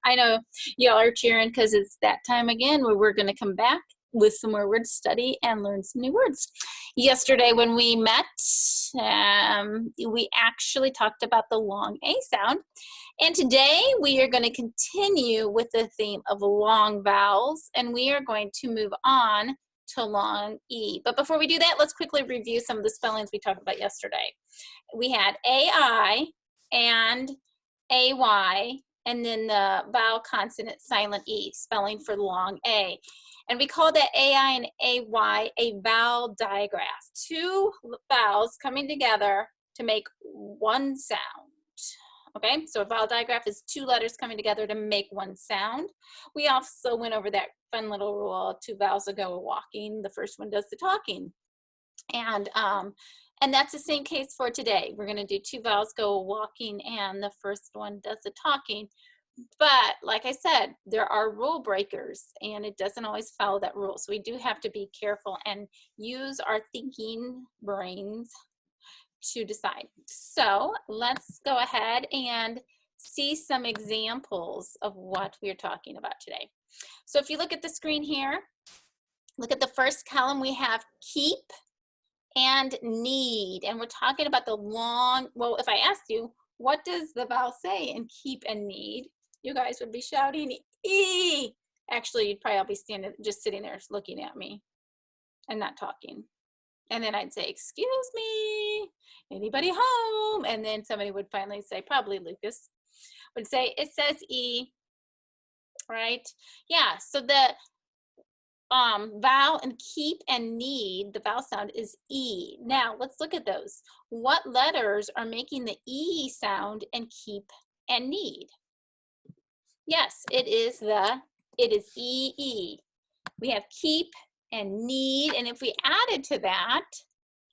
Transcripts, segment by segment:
I know y'all are cheering because it's that time again where we're going to come back with some more word study and learn some new words. Yesterday when we met, we actually talked about the long A sound. And today we are going to continue with the theme of long vowels, and we are going to move on to long E. But before we do that, let's quickly review some of the spellings we talked about yesterday. We had AI and AY, and then the vowel consonant silent E, spelling for long A. And we call that AI and AY a vowel digraph. Two vowels coming together to make one sound. Okay, so a vowel digraph is two letters coming together to make one sound. We also went over that fun little rule, two vowels that go walking, the first one does the talking. And that's the same case for today. We're gonna do two vowels go walking and the first one does the talking. But like I said, there are rule breakers and it doesn't always follow that rule. So we do have to be careful and use our thinking brains to decide. So let's go ahead and see some examples of what we're talking about today. So if you look at the screen here, look at the first column, we have keep and need. And we're talking about the long, well, if I asked you, what does the vowel say in keep and need? You guys would be shouting E. Actually, you'd probably all be standing, just sitting there looking at me and not talking. And then I'd say, excuse me, anybody home? And then somebody would finally say, probably Lucas, would say, it says E, right? Yeah, so the vowel and keep and need, the vowel sound is E. Now, let's look at those. What letters are making the E sound in keep and need? Yes, it is E. We have keep and need, and if we added to that,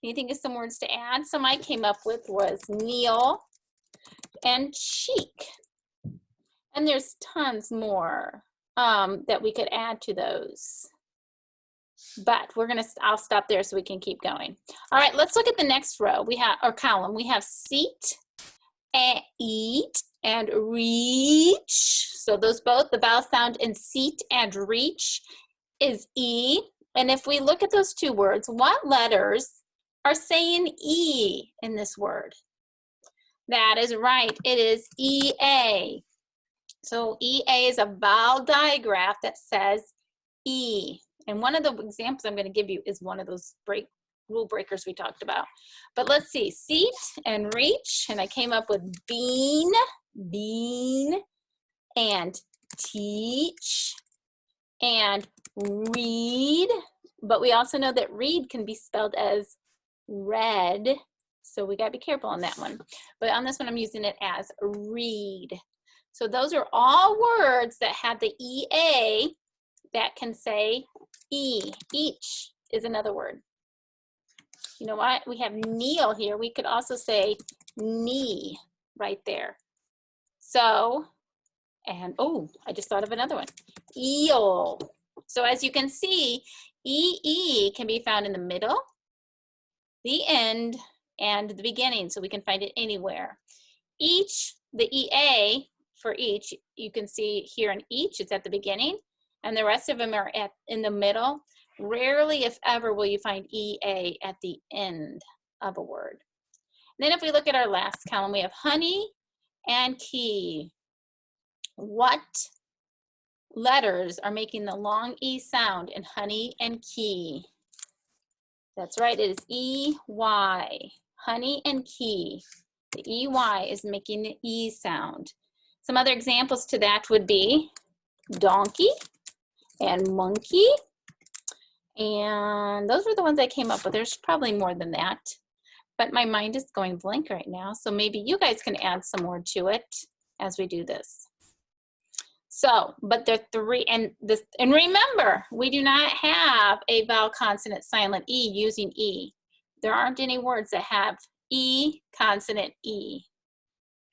can you think of some words to add? Some I came up with was kneel and cheek. And there's tons more that we could add to those. But I'll stop there so we can keep going. All right, let's look at the next row. We have, or column, we have seat and eat and reach. So those both, the vowel sound in seat and reach is E. And if we look at those two words, what letters are saying E in this word? That is right, it is EA. So EA is a vowel digraph that says E. And one of the examples I'm going to give you is one of those rule breakers we talked about. But let's see, seat and reach, and I came up with bean, and teach, and read. But we also know that read can be spelled as red, so we got to be careful on that one. But on this one, I'm using it as read. So those are all words that have the EA that can say E. Each is another word. You know what? We have kneel here. We could also say knee right there. So, and oh, I just thought of another one. Eel. So as you can see, EE can be found in the middle, the end, and the beginning, so we can find it anywhere. Each, the EA for each, you can see here in each, it's at the beginning, and the rest of them are in the middle. Rarely, if ever, will you find EA at the end of a word. And then if we look at our last column, we have honey and key. What letters are making the long E sound in honey and key? That's right, it is EY, honey and key. The EY is making the E sound. Some other examples to that would be donkey and monkey. And those were the ones I came up with. There's probably more than that, but my mind is going blank right now. So maybe you guys can add some more to it as we do this. So, but there are three, and remember, we do not have a vowel consonant silent E using E. There aren't any words that have E consonant E.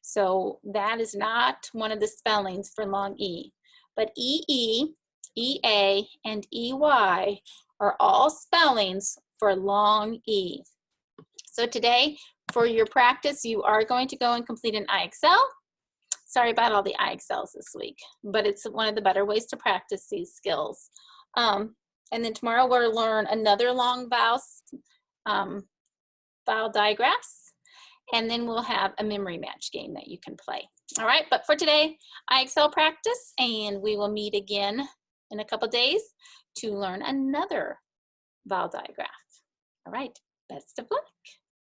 So that is not one of the spellings for long E. But EE, EA, and EY are all spellings for long E. So today, for your practice, you are going to go and complete an IXL. Sorry about all the IXLs this week, but it's one of the better ways to practice these skills. And then tomorrow we'll learn another long vowels, vowel digraphs, and then we'll have a memory match game that you can play. All right, but for today, IXL practice, and we will meet again in a couple days to learn another vowel digraph. All right, best of luck.